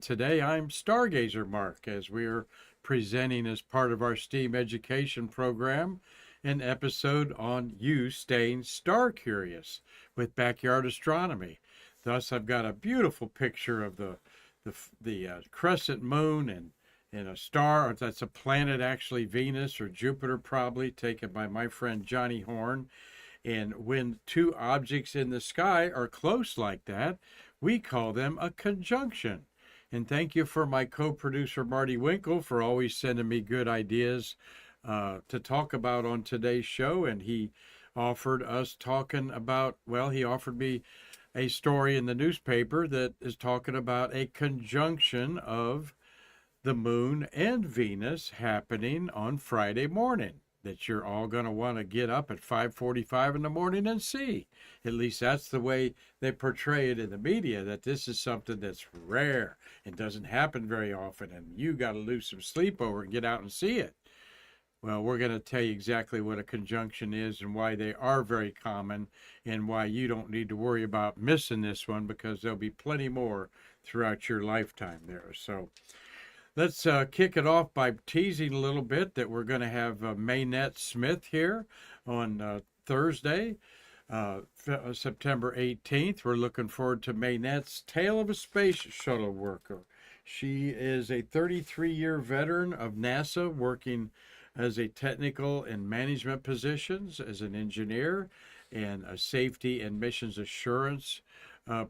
Today I'm Stargazer MarQ as we are presenting as part of our STEAM education program an episode on you staying star curious with backyard astronomy. Thus, I've got a beautiful picture of the crescent moon and a star that's a planet, actually Venus or Jupiter, probably taken by my friend Johnny Horn. And when two objects in the sky are close like that, we call them a conjunction. And thank you for my co producer, Marty Winkle, for always sending me good ideas to talk about on today's show. And he offered us talking about, well, he offered me a story in the newspaper that is talking about a conjunction of the moon and Venus happening on Friday morning that you're all going to want to get up at 5:45 in the morning and see. At least that's the way they portray it in the media, that this is something that's rare and doesn't happen very often and you got to lose some sleep over and get out and see it. Well, we're going to tell you exactly what a conjunction is and why they are very common and why you don't need to worry about missing this one, because there'll be plenty more throughout your lifetime there. So let's kick it off by teasing a little bit that we're going to have Maynette Smith here on Thursday, September 18th. We're looking forward to Maynette's Tale of a Space Shuttle Worker. She is a 33-year veteran of NASA, working as a technical and management positions as an engineer and a safety and missions assurance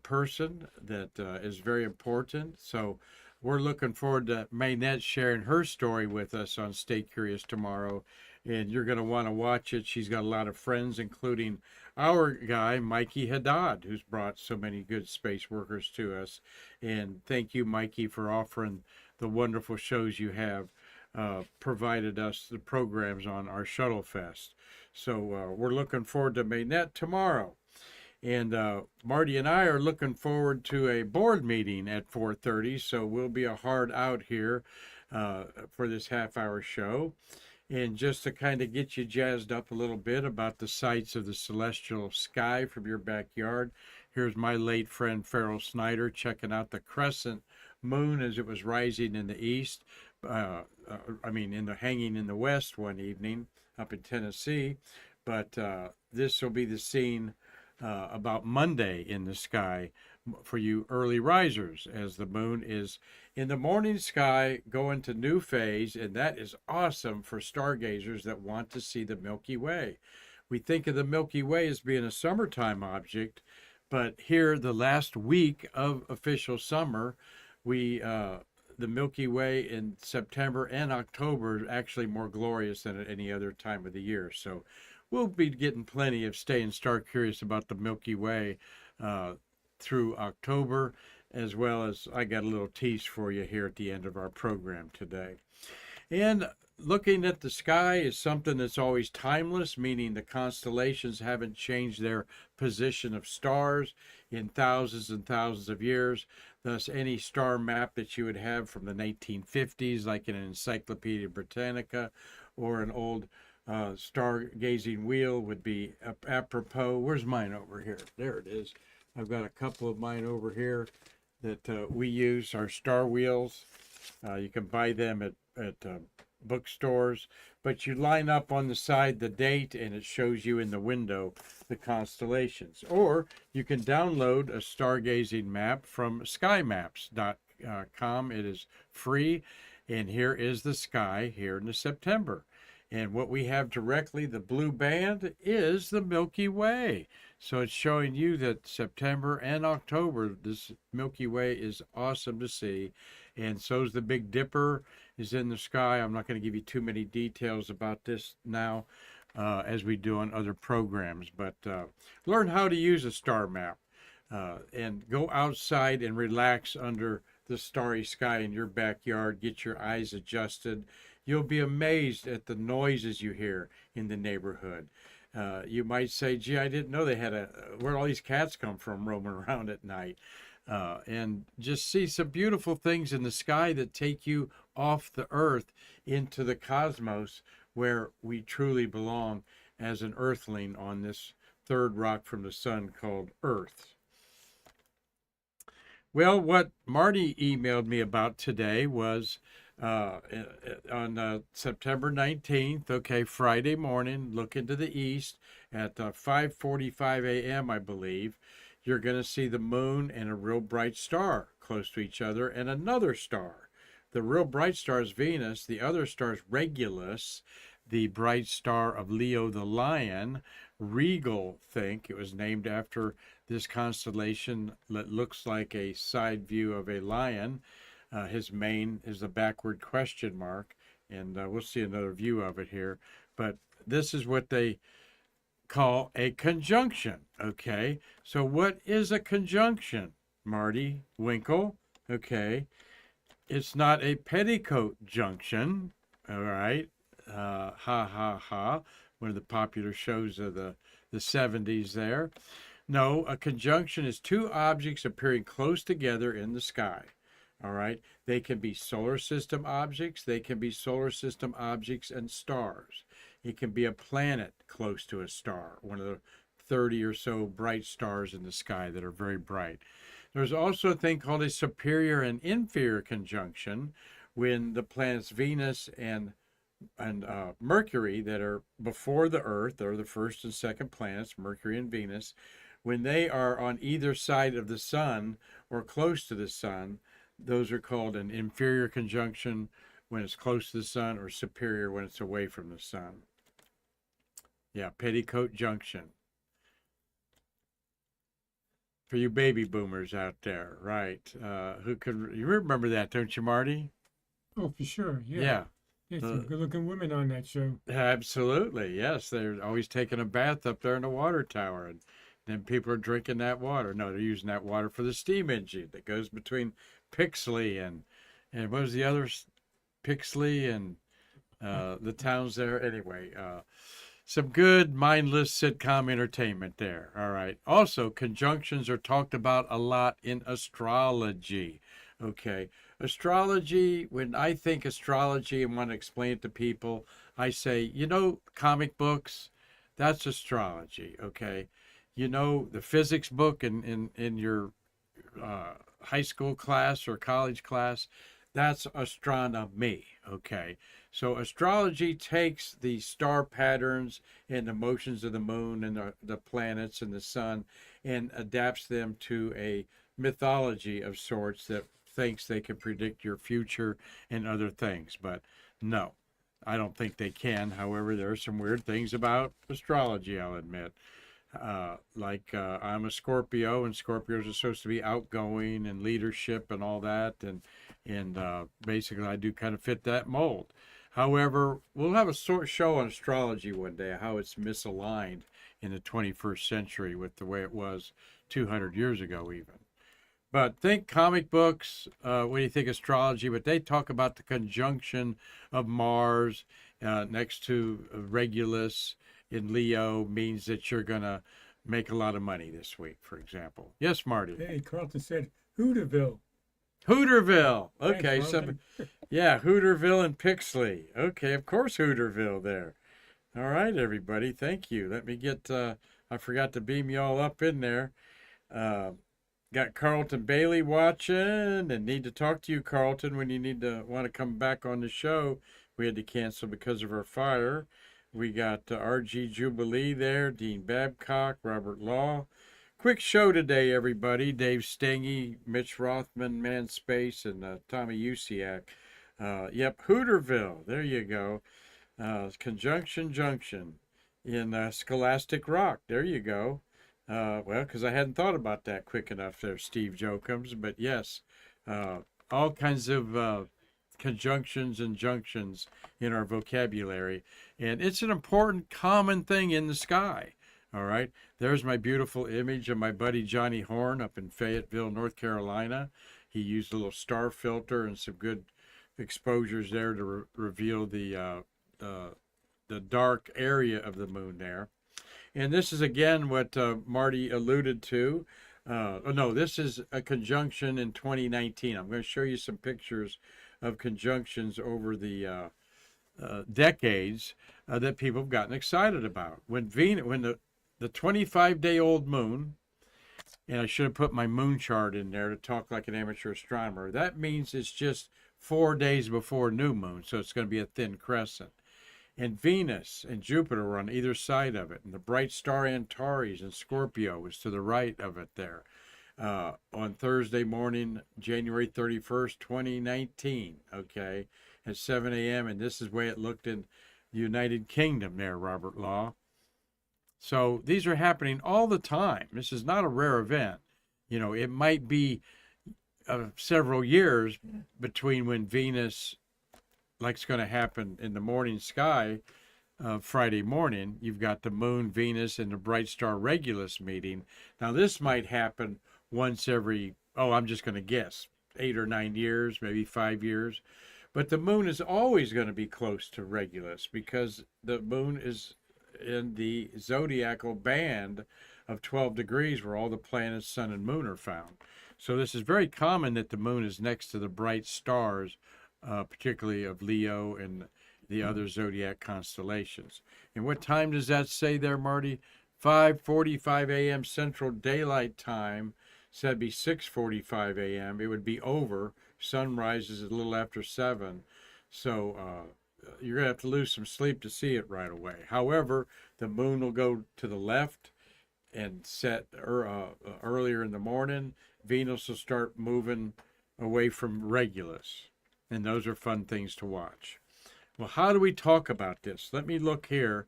person that is very important. So we're looking forward to Maynette sharing her story with us on Stay Curious tomorrow, and you're going to want to watch it. She's got a lot of friends, including our guy, Mikey Haddad, who's brought so many good space workers to us. And thank you, Mikey, for offering the wonderful shows you have provided us the programs on our Shuttle Fest. So we're looking forward to Maynette tomorrow. And Marty and I are looking forward to a board meeting at 4:30, so we'll be a hard out here for this half-hour show. And just to kind of get you jazzed up a little bit about the sights of the celestial sky from your backyard, here's my late friend Farrell Snyder checking out the crescent moon as it was rising in the east. Hanging in the west one evening up in Tennessee. But this will be the scene about Monday in the sky for you early risers, as the moon is in the morning sky going to new phase, and that is awesome for stargazers that want to see the Milky Way. We think of the Milky Way as being a summertime object, but here, the last week of official summer, the Milky Way in September and October is actually more glorious than at any other time of the year. So we'll be getting plenty of staying star curious about the Milky Way through October, as well as I got a little tease for you here at the end of our program today. And looking at the sky is something that's always timeless, meaning the constellations haven't changed their position of stars in thousands and thousands of years. Thus, any star map that you would have from the 1950s, like in an Encyclopedia Britannica or an old stargazing wheel, would be apropos. Where's mine over here? There it is. I've got a couple of mine over here that we use, our star wheels. You can buy them at bookstores, but you line up on the side the date and it shows you in the window the constellations. Or you can download a stargazing map from skymaps.com. It is free, and here is the sky here in the September. And what we have directly, the blue band, is the Milky Way. So it's showing you that September and October, this Milky Way is awesome to see. And so is the Big Dipper is in the sky. I'm not going to give you too many details about this now as we do on other programs. But learn how to use a star map and go outside and relax under the starry sky in your backyard. Get your eyes adjusted. You'll be amazed at the noises you hear in the neighborhood. You might say, gee, I didn't know they had where all these cats come from roaming around at night. And just see some beautiful things in the sky that take you off the earth into the cosmos, where we truly belong as an earthling on this third rock from the sun called Earth. Well, what Marty emailed me about today was on September 19th, okay, Friday morning, look into the east at 5:45 a.m., I believe. You're going to see the moon and a real bright star close to each other and another star. The real bright star is Venus, the other star is Regulus, the bright star of Leo the lion. Regal, think it was named after this constellation that looks like a side view of a lion. His mane is a backward question mark, and we'll see another view of it here. But this is what they call a conjunction. Okay, so what is a conjunction, Marty Winkle? Okay, it's not a petticoat junction. All right, ha ha ha. One of the popular shows of the 70s there. No, a conjunction is two objects appearing close together in the sky. All right. They can be solar system objects. They can be solar system objects and stars. It can be a planet close to a star, one of the 30 or so bright stars in the sky that are very bright. There's also a thing called a superior and inferior conjunction when the planets Venus and Mercury that are before the Earth, they're the first and second planets, Mercury and Venus, when they are on either side of the sun or close to the sun, those are called an inferior conjunction when it's close to the sun or superior when it's away from the sun. Yeah, petticoat junction. For you baby boomers out there, right? Who could you remember that, don't you, Marty? Oh, for sure. Yeah. Yeah. There's some Uh, good-looking women on that show. Absolutely, yes. They're always taking a bath up there in the water tower, and then people are drinking that water. No, they're using that water for the steam engine that goes between Pixley and what was the other Pixley and the towns there. Anyway, some good mindless sitcom entertainment there. All right. Also, conjunctions are talked about a lot in astrology. Okay. Astrology, when I think astrology and want to explain it to people, I say, comic books, that's astrology. Okay. The physics book in your high school class or college class, that's astronomy. Okay. So astrology takes the star patterns and the motions of the moon and the planets and the sun and adapts them to a mythology of sorts that thinks they can predict your future and other things. But no, I don't think they can. However, there are some weird things about astrology, I'll admit. I'm a Scorpio, and Scorpios are supposed to be outgoing and leadership and all that, and basically I do kind of fit that mold. However, we'll have a show on astrology one day, how it's misaligned in the 21st century with the way it was 200 years ago, even. But think comic books, what do you think astrology? But they talk about the conjunction of Mars next to Regulus in Leo means that you're going to make a lot of money this week, for example. Yes, Marty. Hey, Carlton said Hooterville. Hooterville. Thanks, Okay, so Carlton. yeah, Hooterville and Pixley. Okay, of course Hooterville there. All right, everybody. Thank you. Let me get I forgot to beam you all up in there. Uh, got Carlton Bailey watching and need to talk to you, Carlton, when you want to come back on the show. We had to cancel because of our fire. We got RG Jubilee there, Dean Babcock, Robert Law. Quick show today, everybody. Dave Stingy, Mitch Rothman, Man Space, and Tommy Usiak. Yep, Hooterville. There you go. Conjunction Junction in Scholastic Rock. There you go. Well, because I hadn't thought about that quick enough there, Steve Jokums. But yes, uh, all kinds of conjunctions and junctions in our vocabulary. And it's an important common thing in the sky. All right. There's my beautiful image of my buddy Johnny Horn up in Fayetteville, North Carolina. He used a little star filter and some good exposures there to reveal the dark area of the moon there. And this is again what Marty alluded to. No, this is a conjunction in 2019. I'm going to show you some pictures of conjunctions over the decades that people have gotten excited about. When the 25-day-old moon And I should have put my moon chart in there to talk like an amateur astronomer. That means it's just 4 days before new moon, so it's going to be a thin crescent. And Venus and Jupiter were on either side of it, and the bright star Antares in Scorpio was to the right of it there. On Thursday morning, January 31st, 2019, okay, at 7 a.m. And this is the way it looked in the United Kingdom there, Robert Law. So these are happening all the time. This is not a rare event. It might be several years between when Venus, like it's going to happen in the morning sky, Friday morning, you've got the moon, Venus, and the bright star Regulus meeting. Now, this might happen once every, I'm just going to guess, 8 or 9 years, maybe 5 years. But the moon is always going to be close to Regulus because the moon is in the zodiacal band of 12 degrees where all the planets, sun, and moon are found. So this is very common that the moon is next to the bright stars, particularly of Leo and the other zodiac constellations. And what time does that say there, Marty? 5:45 a.m. Central Daylight Time. So that'd be 6:45 a.m. It would be over. Sun rises a little after 7. So you're going to have to lose some sleep to see it right away. However, the moon will go to the left and set earlier in the morning. Venus will start moving away from Regulus. And those are fun things to watch. Well, how do we talk about this? Let me look here.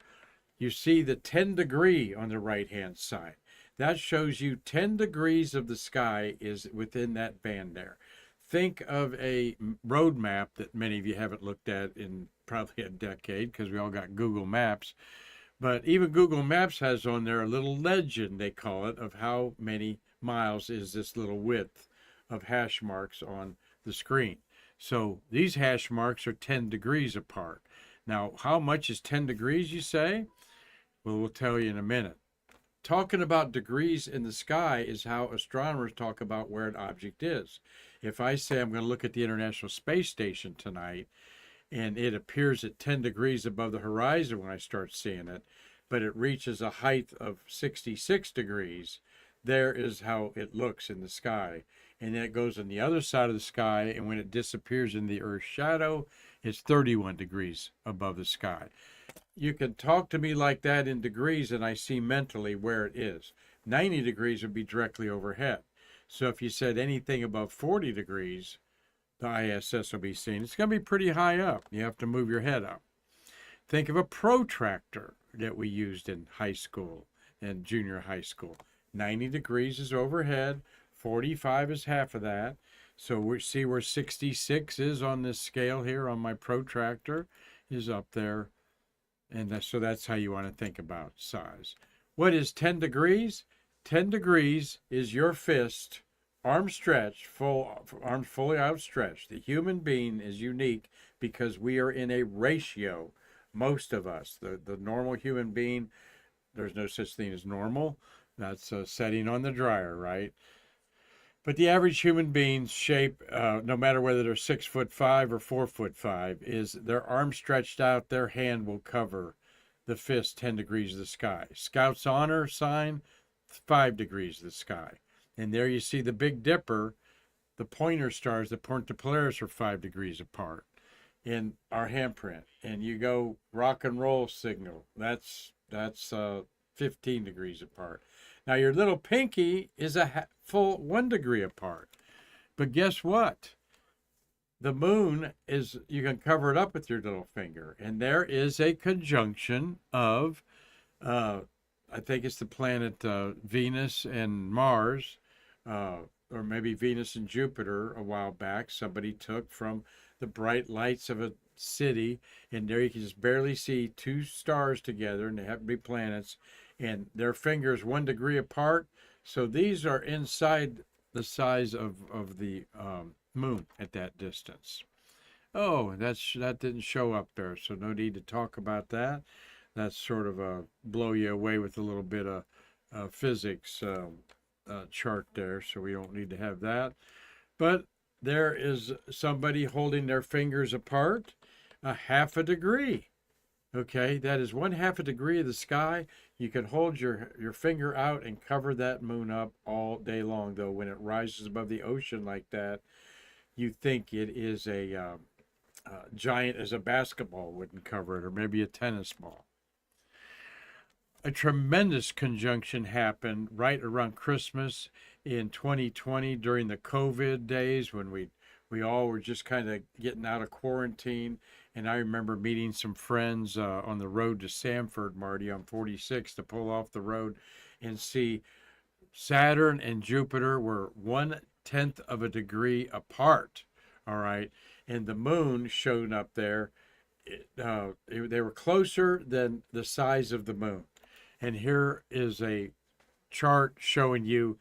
You see the 10 degree on the right-hand side. That shows you 10 degrees of the sky is within that band there. Think of a road map that many of you haven't looked at in probably a decade because we all got Google Maps. But even Google Maps has on there a little legend, they call it, of how many miles is this little width of hash marks on the screen. So these hash marks are 10 degrees apart. Now, how much is 10 degrees, you say? Well, we'll tell you in a minute. Talking about degrees in the sky is how astronomers talk about where an object is. If I say I'm going to look at the International Space Station tonight, and it appears at 10 degrees above the horizon when I start seeing it, but it reaches a height of 66 degrees, there is how it looks in the sky. And then it goes on the other side of the sky, and when it disappears in the Earth's shadow, it's 31 degrees above the sky. You can talk to me like that in degrees, and I see mentally where it is. 90 degrees would be directly overhead. So if you said anything above 40 degrees, the ISS will be seen. It's going to be pretty high up. You have to move your head up. Think of a protractor that we used in high school and junior high school. 90 degrees is overhead. 45 is half of that. So we see where 66 is on this scale here on my protractor is up there. And so that's how you want to think about size. What is 10 degrees? 10 degrees is your fist, arms stretched, arms fully outstretched. The human being is unique because we are in a ratio, most of us. The normal human being, there's no such thing as normal. That's a setting on the dryer, right? But the average human being's shape, no matter whether they're 6'5" or 4'5", is their arm stretched out, their hand will cover the fist 10 degrees of the sky. Scout's honor sign, 5 degrees of the sky. And there you see the Big Dipper, the pointer stars, the point to Polaris are 5 degrees apart in our handprint. And you go rock and roll signal, that's 15 degrees apart. Now your little pinky is a full 1 degree apart. But guess what? The moon is, you can cover it up with your little finger. And there is a conjunction of, I think it's the planet Venus and Mars, or maybe Venus and Jupiter a while back. Somebody took from the bright lights of a city, and there you can just barely see 2 stars together, and they happen to be planets. And their fingers 1 degree apart. So these are inside the size of the moon at that distance. Oh, that didn't show up there, so no need to talk about that. That's sort of blow you away with a little bit of physics chart there, so we don't need to have that. But there is somebody holding their fingers apart a half a degree. Okay, that is 1/2 a degree of the sky. You can hold your finger out and cover that moon up all day long. Though when it rises above the ocean like that, you think it is a giant as a basketball wouldn't cover it, or maybe a tennis ball. A tremendous conjunction happened right around Christmas in 2020 during the COVID days when we all were just kind of getting out of quarantine. And I remember meeting some friends on the road to Sanford, Marty, on 46 to pull off the road and see Saturn and Jupiter were 1/10 of a degree apart. All right. And the moon showed up there. They were closer than the size of the moon. And here is a chart showing you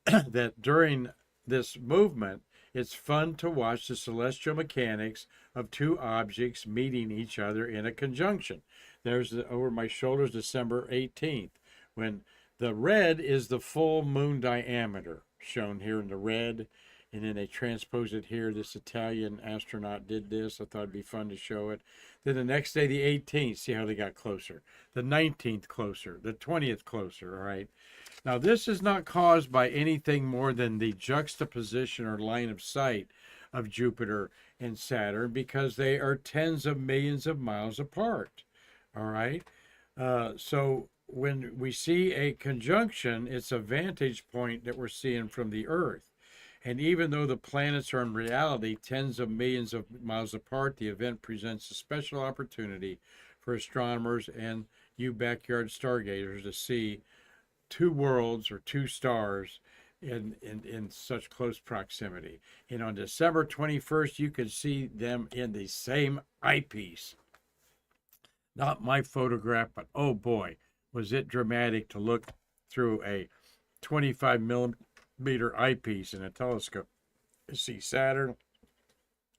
that during this movement, it's fun to watch the celestial mechanics of two objects meeting each other in a conjunction. There's over my shoulders, December 18th, when the red is the full moon diameter, shown here in the red, and then they transpose it here. This Italian astronaut did this. I thought it'd be fun to show it. Then the next day, the 18th, see how they got closer. The 19th closer, the 20th closer, all right? Now, this is not caused by anything more than the juxtaposition or line of sight of Jupiter and Saturn because they are tens of millions of miles apart, all right? So when we see a conjunction, it's a vantage point that we're seeing from the Earth. And even though the planets are in reality tens of millions of miles apart, the event presents a special opportunity for astronomers and you backyard stargazers to see two worlds or two stars in such close proximity. And on December 21st, you could see them in the same eyepiece. Not my photograph, but oh boy, was it dramatic to look through a 25 millimeter eyepiece in a telescope to see Saturn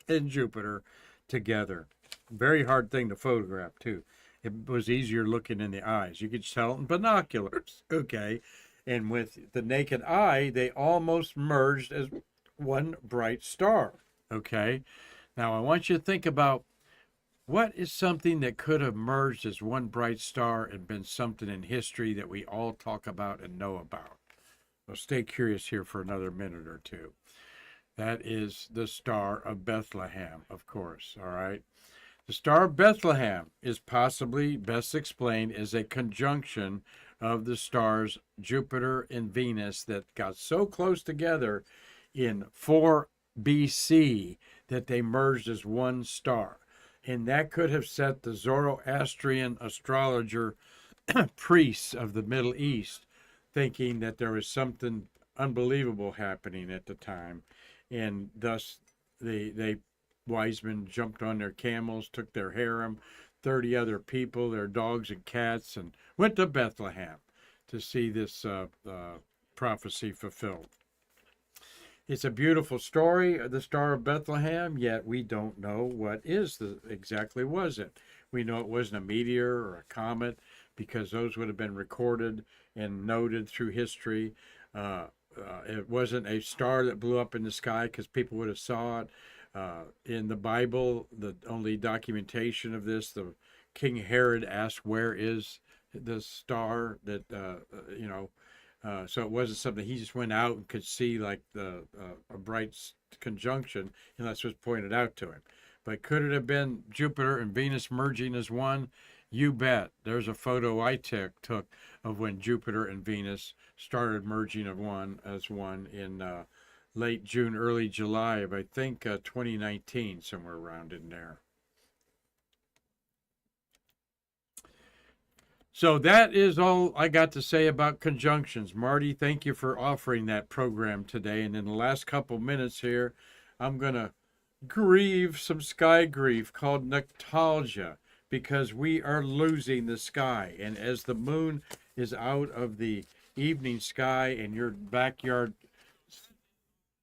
and Jupiter together. Very hard thing to photograph, too. It was easier looking in the eyes. You could tell in binoculars, okay? And with the naked eye, they almost merged as one bright star, okay? Now, I want you to think about what is something that could have merged as one bright star and been something in history that we all talk about and know about. So stay curious here for another minute or two. That is the Star of Bethlehem, of course, all right? The Star of Bethlehem is possibly best explained as a conjunction of the stars Jupiter and Venus that got so close together in 4 BC that they merged as one star. And that could have set the Zoroastrian astrologer priests of the Middle East thinking that there was something unbelievable happening at the time. And thus they wise men jumped on their camels, took their harem, 30 other people, their dogs and cats, and went to Bethlehem to see this prophecy fulfilled. It's a beautiful story, the Star of Bethlehem, yet we don't know what exactly was it. We know it wasn't a meteor or a comet because those would have been recorded and noted through history. It wasn't a star that blew up in the sky because people would have saw it. In the Bible, the only documentation of this, the King Herod asked, "Where is the star?" That so it wasn't something he just went out and could see like a bright conjunction unless it was pointed out to him. But could it have been Jupiter and Venus merging as one? You bet. There's a photo I took of when Jupiter and Venus started merging as one in late June, early July of, I think, 2019, somewhere around in there. So that is all I got to say about conjunctions. Marty, thank you for offering that program today. And in the last couple minutes here, I'm going to grieve some sky grief called noctalgia because we are losing the sky. And as the moon is out of the evening sky and your backyard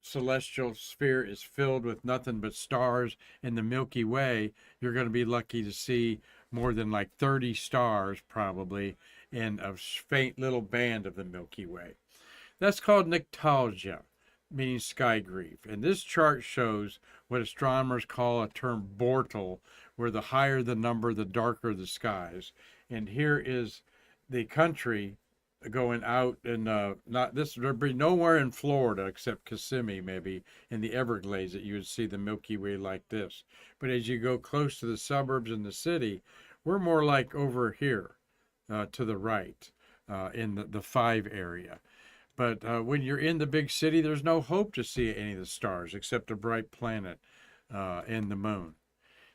celestial sphere is filled with nothing but stars in the Milky Way, you're going to be lucky to see more than like 30 stars probably in a faint little band of the Milky Way. That's called noctalgia. meaning sky grief. And this chart shows what astronomers call a term bortle, where the higher the number, the darker the skies. And here is the country going out, and not this, there'd be nowhere in Florida except Kissimmee, maybe in the Everglades, that you would see the Milky Way like this. But as you go close to the suburbs and the city, we're more like over here to the right in the 5 area. But when you're in the big city, there's no hope to see any of the stars except a bright planet and the moon.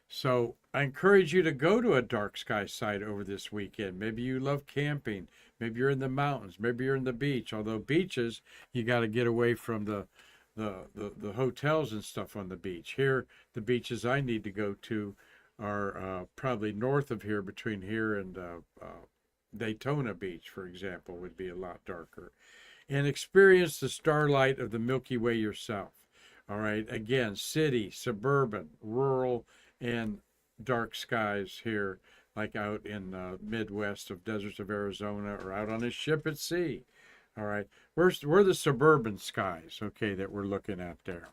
So I encourage you to go to a dark sky site over this weekend. Maybe you love camping. Maybe you're in the mountains. Maybe you're in the beach. Although beaches, you got to get away from the hotels and stuff on the beach. Here, the beaches I need to go to are probably north of here, between here and Daytona Beach, for example, would be a lot darker. And experience the starlight of the Milky Way yourself. All right, again, city, suburban, rural, and dark skies here, like out in Midwest of deserts of Arizona, or out on a ship at sea. All right, we're the suburban skies, okay, that we're looking at there.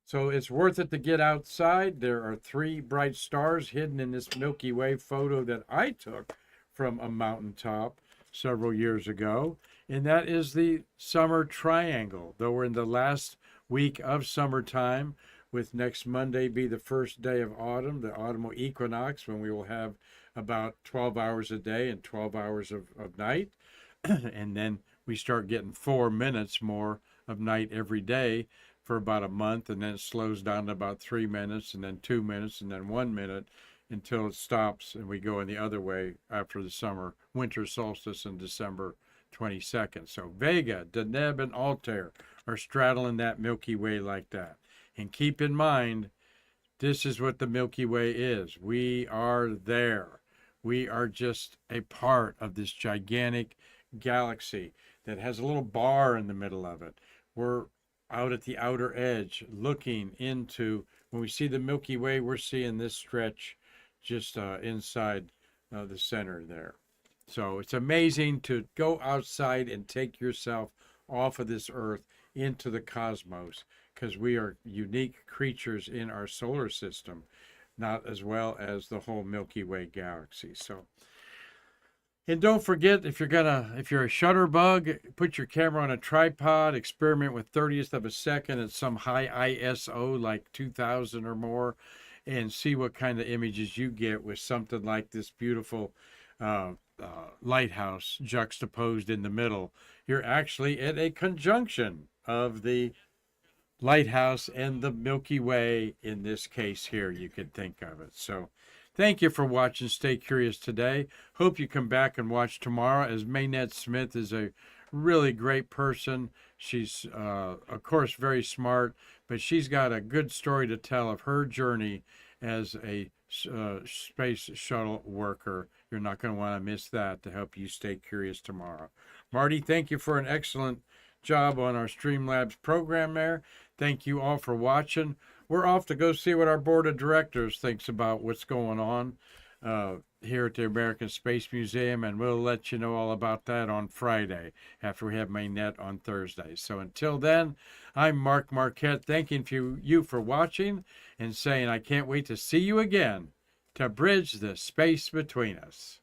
So it's worth it to get outside. There are 3 bright stars hidden in this Milky Way photo that I took from a mountaintop several years ago, and that is the summer triangle. Though we're in the last week of summertime, with next Monday be the first day of autumn, the autumnal equinox, when we will have about 12 hours a day and 12 hours of night. And then we start getting 4 minutes more of night every day for about a month, and then it slows down to about 3 minutes, and then 2 minutes, and then 1 minute, until it stops, and we go in the other way after the winter solstice on December 22nd. So Vega, Deneb, and Altair are straddling that Milky Way like that. And keep in mind, this is what the Milky Way is. We are there. We are just a part of this gigantic galaxy that has a little bar in the middle of it. We're out at the outer edge looking into, when we see the Milky Way, we're seeing this stretch just inside the center there. So it's amazing to go outside and take yourself off of this earth into the cosmos, because we are unique creatures in our solar system, not as well as the whole Milky Way galaxy. So, and don't forget, if you're a shutterbug, put your camera on a tripod, experiment with 30th of a second at some high ISO, like 2000 or more, and see what kind of images you get with something like this beautiful lighthouse juxtaposed in the middle. You're actually at a conjunction of the lighthouse and the Milky Way, in this case here, you could think of it. So thank you for watching Stay Curious today. Hope you come back and watch tomorrow, as Maynette Smith is a really great person. She's, of course, very smart, but she's got a good story to tell of her journey as a space shuttle worker. You're not going to want to miss that, to help you stay curious tomorrow. Marty, thank you for an excellent job on our Streamlabs program there. Thank you all for watching. We're off to go see what our board of directors thinks about what's going on here at the American Space Museum, and we'll let you know all about that on Friday after we have Maynette on Thursday. So until then, I'm Mark Marquette, thanking you for watching and saying I can't wait to see you again to bridge the space between us.